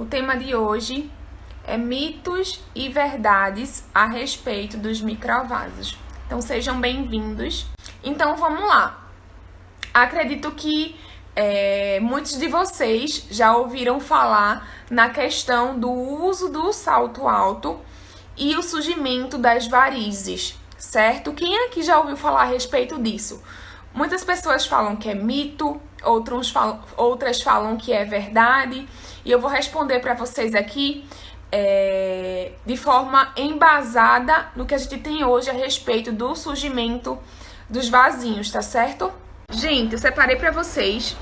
O tema de hoje é mitos e verdades a respeito dos microvasos. Então sejam bem-vindos. Então vamos lá. Acredito que muitos de vocês já ouviram falar na questão do uso do salto alto e o surgimento das varizes, certo? Quem aqui já ouviu falar a respeito disso? Muitas pessoas falam que é mito, outras falam que é verdade, e eu vou responder para vocês aqui de forma embasada no que a gente tem hoje a respeito do surgimento dos vasinhos, tá certo? Gente, eu separei para vocês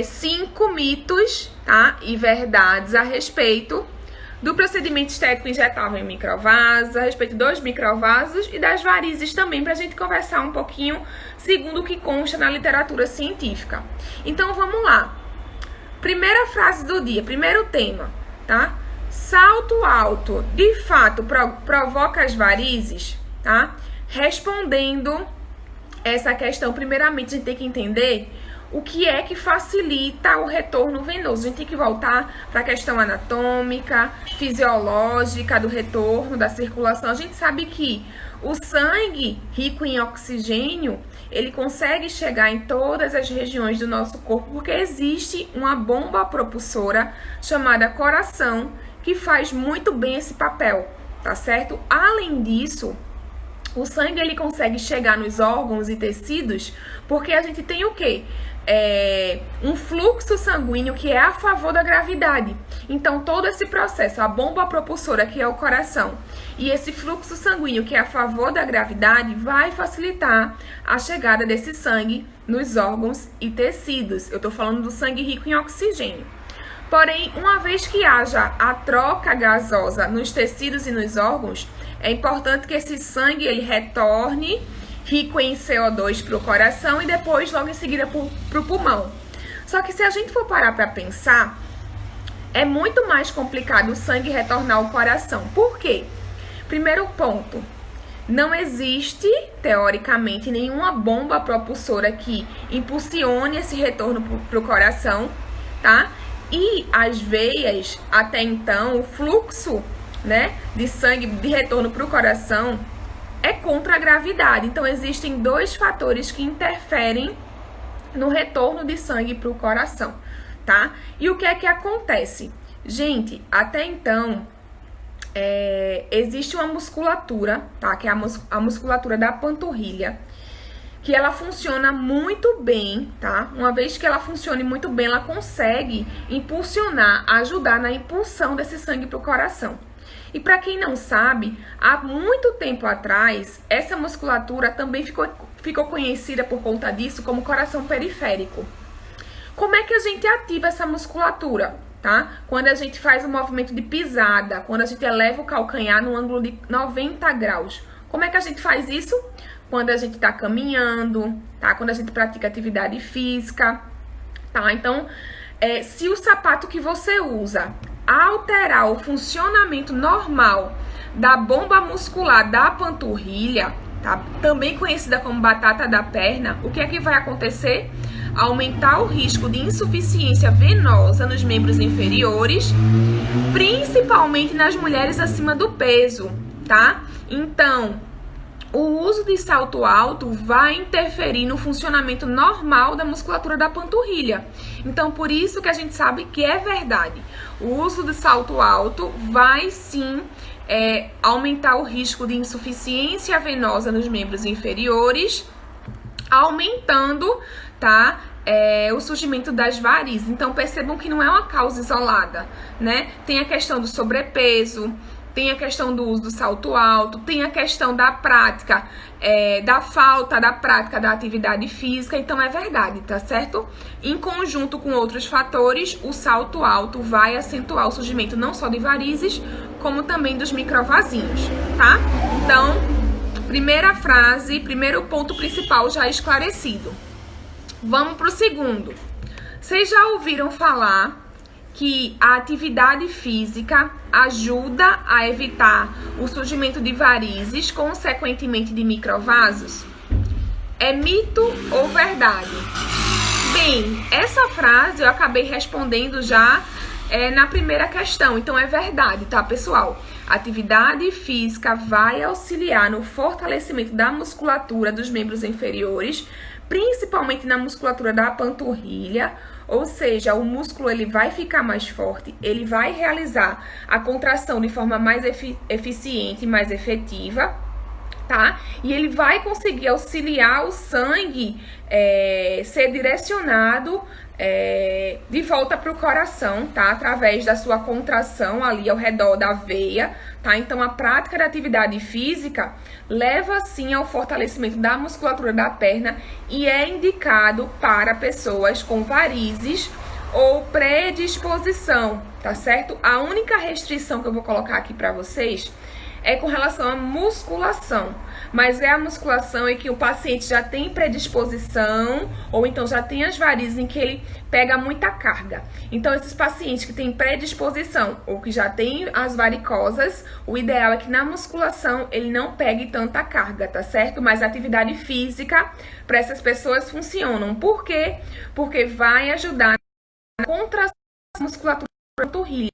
5 mitos, tá? E verdades a respeito do procedimento estético injetável em microvasos, a respeito dos microvasos e das varizes também, pra gente conversar um pouquinho segundo o que consta na literatura científica. Então vamos lá. Primeira frase do dia, primeiro tema, tá? Salto alto de fato provoca as varizes, tá? Respondendo essa questão, primeiramente a gente tem que entender o que é que facilita o retorno venoso. A gente tem que voltar para a questão anatômica, fisiológica do retorno, da circulação. A gente sabe que o sangue rico em oxigênio, ele consegue chegar em todas as regiões do nosso corpo porque existe uma bomba propulsora chamada coração que faz muito bem esse papel, tá certo? Além disso, o sangue ele consegue chegar nos órgãos e tecidos porque a gente tem o quê? Um fluxo sanguíneo que é a favor da gravidade. Então, todo esse processo, a bomba propulsora, que é o coração, e esse fluxo sanguíneo que é a favor da gravidade, vai facilitar a chegada desse sangue nos órgãos e tecidos. Eu tô falando do sangue rico em oxigênio. Porém, uma vez que haja a troca gasosa nos tecidos e nos órgãos, é importante que esse sangue ele retorne rico em CO2 para o coração e depois logo em seguida para o pulmão. Só que se a gente for parar para pensar, é muito mais complicado o sangue retornar ao coração. Por quê? Primeiro ponto, não existe, teoricamente, nenhuma bomba propulsora que impulsione esse retorno para o coração, tá? E as veias, até então, o fluxo, né, de sangue de retorno para o coração é contra a gravidade. Então, existem 2 fatores que interferem no retorno de sangue para o coração, tá? E o que é que acontece? Gente, até então, existe uma musculatura, tá? Que é a musculatura da panturrilha, que ela funciona muito bem, tá? Uma vez que ela funcione muito bem, ela consegue impulsionar, ajudar na impulsão desse sangue para o coração. E para quem não sabe, há muito tempo atrás, essa musculatura também ficou conhecida por conta disso como coração periférico. Como é que a gente ativa essa musculatura, tá? Quando a gente faz um movimento de pisada, quando a gente eleva o calcanhar no ângulo de 90 graus. Como é que a gente faz isso? Quando a gente está caminhando, tá? Quando a gente pratica atividade física, tá? Então, se o sapato que você usa alterar o funcionamento normal da bomba muscular da panturrilha, tá? Também conhecida como batata da perna, o que é que vai acontecer? Aumentar o risco de insuficiência venosa nos membros inferiores, principalmente nas mulheres acima do peso, tá? Então, o uso de salto alto vai interferir no funcionamento normal da musculatura da panturrilha. Então, por isso que a gente sabe que é verdade. O uso de salto alto vai sim aumentar o risco de insuficiência venosa nos membros inferiores, aumentando, tá? O surgimento das varizes. Então, percebam que não é uma causa isolada, né? Tem a questão do sobrepeso, tem a questão do uso do salto alto, tem a questão da prática, da falta da prática da atividade física. Então é verdade, tá certo? Em conjunto com outros fatores, o salto alto vai acentuar o surgimento não só de varizes, como também dos microvasinhos, tá? Então, primeira frase, primeiro ponto principal já esclarecido. Vamos pro segundo. Vocês já ouviram falar que a atividade física ajuda a evitar o surgimento de varizes, consequentemente de microvasos? É mito ou verdade? Bem, essa frase eu acabei respondendo já na primeira questão. Então, é verdade, tá, pessoal? Atividade física vai auxiliar no fortalecimento da musculatura dos membros inferiores, principalmente na musculatura da panturrilha, ou seja, o músculo ele vai ficar mais forte, ele vai realizar a contração de forma mais eficiente, mais efetiva, tá? E ele vai conseguir auxiliar o sangue ser direcionado de volta para o coração, tá? Através da sua contração ali ao redor da veia, tá? Então, a prática da atividade física leva, sim, ao fortalecimento da musculatura da perna e é indicado para pessoas com varizes ou predisposição, tá certo? A única restrição que eu vou colocar aqui para vocês é com relação à musculação, mas é a musculação em que o paciente já tem predisposição ou então já tem as varizes em que ele pega muita carga. Então, esses pacientes que têm predisposição ou que já têm as varicosas, o ideal é que na musculação ele não pegue tanta carga, tá certo? Mas a atividade física para essas pessoas funcionam. Por quê? Porque vai ajudar na contração da musculatura da panturrilha.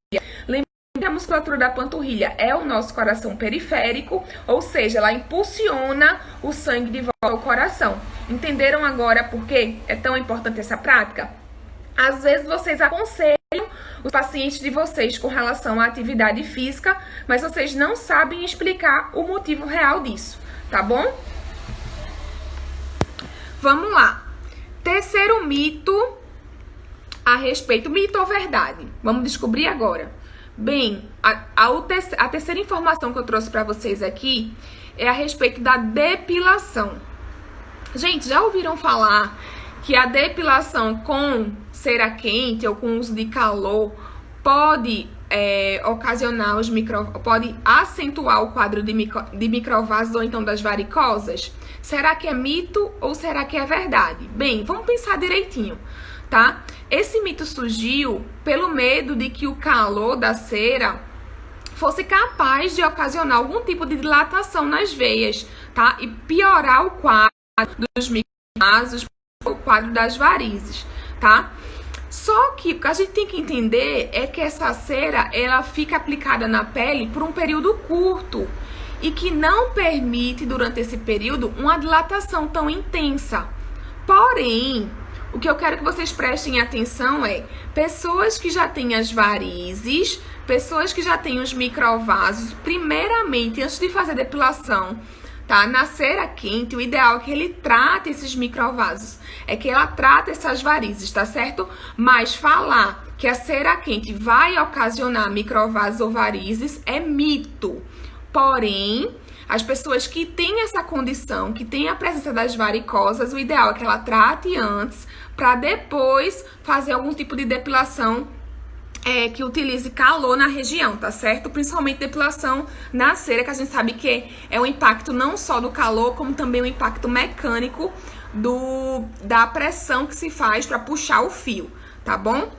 A musculatura da panturrilha é o nosso coração periférico, ou seja, ela impulsiona o sangue de volta ao coração. Entenderam agora por que é tão importante essa prática? Às vezes vocês aconselham os pacientes de vocês com relação à atividade física, mas vocês não sabem explicar o motivo real disso, tá bom? Vamos lá. Terceiro mito a respeito, mito ou verdade? Vamos descobrir agora. Bem, a terceira informação que eu trouxe para vocês aqui é a respeito da depilação. Gente, já ouviram falar que a depilação com cera quente ou com uso de calor pode ocasionar pode acentuar o quadro de microvasos ou então das varicosas? Será que é mito ou será que é verdade? Bem, vamos pensar direitinho, tá? Esse mito surgiu pelo medo de que o calor da cera fosse capaz de ocasionar algum tipo de dilatação nas veias, tá? E piorar o quadro dos microvasos, o quadro das varizes, tá? Só que o que a gente tem que entender é que essa cera, ela fica aplicada na pele por um período curto e que não permite, durante esse período, uma dilatação tão intensa. Porém, o que eu quero que vocês prestem atenção é pessoas que já têm as varizes, pessoas que já têm os microvasos, primeiramente, antes de fazer depilação, tá? Na cera quente, o ideal é que ele trate esses microvasos, é que ela trate essas varizes, tá certo? Mas falar que a cera quente vai ocasionar microvasos ou varizes é mito. Porém, as pessoas que têm essa condição, que têm a presença das varicosas, o ideal é que ela trate antes, para depois fazer algum tipo de depilação que utilize calor na região, tá certo? Principalmente depilação na cera, que a gente sabe que é um impacto não só do calor, como também um impacto mecânico da pressão que se faz para puxar o fio, tá bom?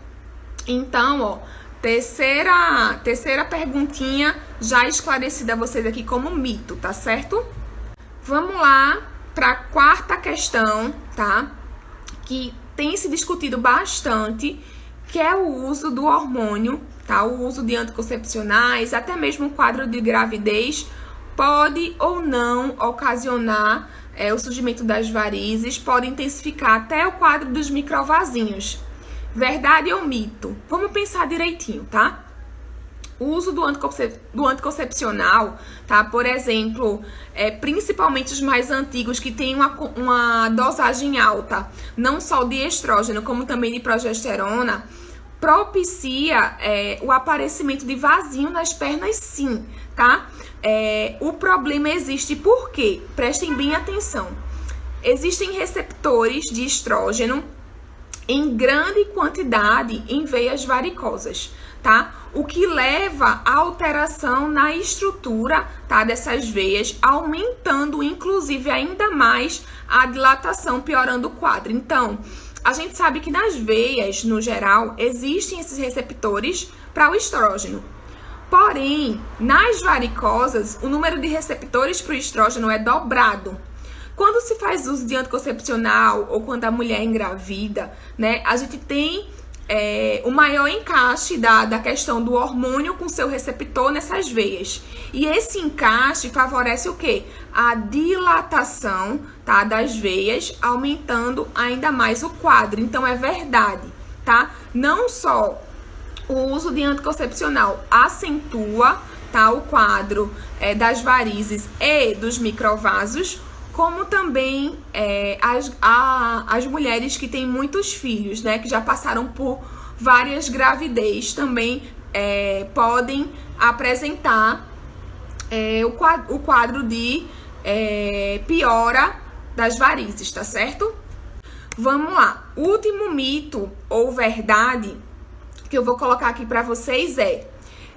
Então, ó, terceira perguntinha já esclarecida a vocês aqui como mito, tá certo? Vamos lá para a quarta questão, tá? Que tem se discutido bastante, que é o uso do hormônio, tá? O uso de anticoncepcionais, até mesmo o quadro de gravidez, pode ou não ocasionar o surgimento das varizes, pode intensificar até o quadro dos microvasinhos. Verdade ou mito? Vamos pensar direitinho, tá? O uso do anticoncepcional, tá? Por exemplo, principalmente os mais antigos que têm uma dosagem alta, não só de estrógeno, como também de progesterona, propicia o aparecimento de vasinho nas pernas, sim, tá? O problema existe por quê? Prestem bem atenção. Existem receptores de estrógeno em grande quantidade em veias varicosas, tá? O que leva à alteração na estrutura, tá, dessas veias, aumentando inclusive ainda mais a dilatação, piorando o quadro. Então, a gente sabe que nas veias, no geral, existem esses receptores para o estrógeno. Porém, nas varicosas, o número de receptores para o estrógeno é dobrado. Quando se faz uso de anticoncepcional ou quando a mulher é engravida, né, a gente tem o maior encaixe da questão do hormônio com seu receptor nessas veias. E esse encaixe favorece o quê? A dilatação, tá, das veias, aumentando ainda mais o quadro. Então, é verdade, tá? Não só o uso de anticoncepcional acentua, tá, o quadro das varizes e dos microvasos, como também as mulheres que têm muitos filhos, né, que já passaram por várias gravidez, também podem apresentar o quadro de piora das varizes, tá certo? Vamos lá. O último mito ou verdade que eu vou colocar aqui para vocês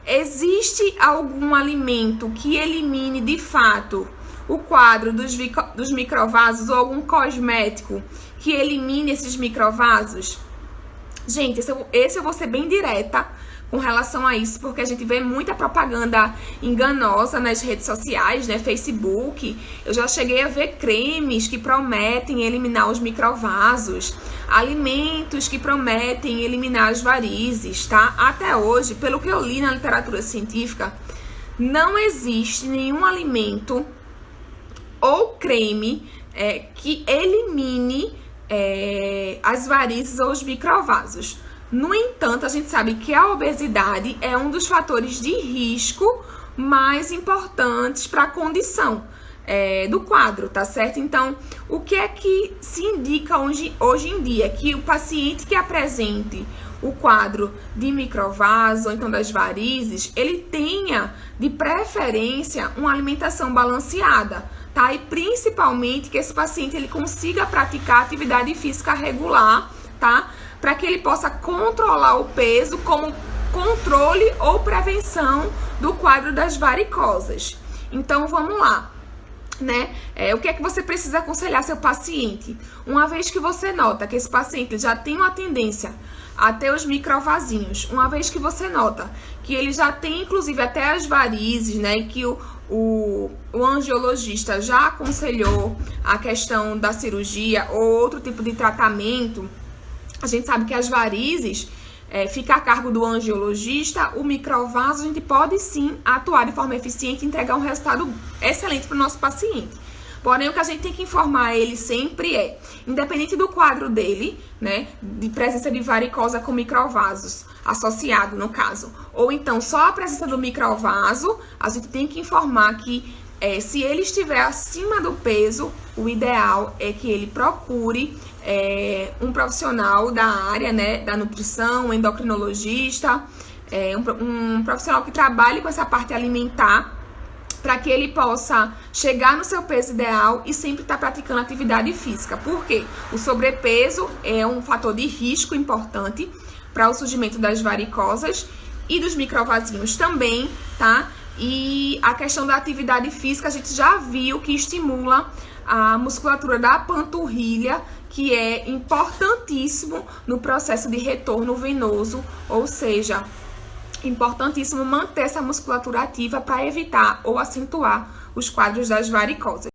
existe algum alimento que elimine de fato o quadro dos microvasos ou algum cosmético que elimine esses microvasos? Gente, esse eu vou ser bem direta com relação a isso, porque a gente vê muita propaganda enganosa nas redes sociais, né, Facebook. Eu já cheguei a ver cremes que prometem eliminar os microvasos, alimentos que prometem eliminar as varizes, tá? Até hoje, pelo que eu li na literatura científica, não existe nenhum alimento ou creme que elimine as varizes ou os microvasos. No entanto, a gente sabe que a obesidade é um dos fatores de risco mais importantes para a condição do quadro, tá certo? Então, o que é que se indica hoje em dia? Que o paciente que apresente o quadro de microvaso, ou então das varizes, ele tenha, de preferência, uma alimentação balanceada, tá? E principalmente que esse paciente ele consiga praticar atividade física regular, tá? Para que ele possa controlar o peso como controle ou prevenção do quadro das varicosas. Então, vamos lá, né? O que é que você precisa aconselhar seu paciente? Uma vez que você nota que esse paciente já tem uma tendência a ter os microvasinhos, uma vez que você nota que ele já tem, inclusive, até as varizes, né? E que o angiologista já aconselhou a questão da cirurgia ou outro tipo de tratamento. A gente sabe que as varizes fica a cargo do angiologista. O microvaso a gente pode sim atuar de forma eficiente e entregar um resultado excelente para o nosso paciente. Porém, o que a gente tem que informar ele sempre independente do quadro dele, né, de presença de varicosa com microvasos associado, no caso, ou então só a presença do microvaso, a gente tem que informar que se ele estiver acima do peso, o ideal é que ele procure um profissional da área, né, da nutrição, um endocrinologista, um profissional que trabalhe com essa parte alimentar, para que ele possa chegar no seu peso ideal e sempre estar praticando atividade física. Por quê? O sobrepeso é um fator de risco importante para o surgimento das varicosas e dos microvasinhos também, tá? E a questão da atividade física, a gente já viu que estimula a musculatura da panturrilha, que é importantíssimo no processo de retorno venoso, ou seja, importantíssimo manter essa musculatura ativa para evitar ou acentuar os quadros das varicosas.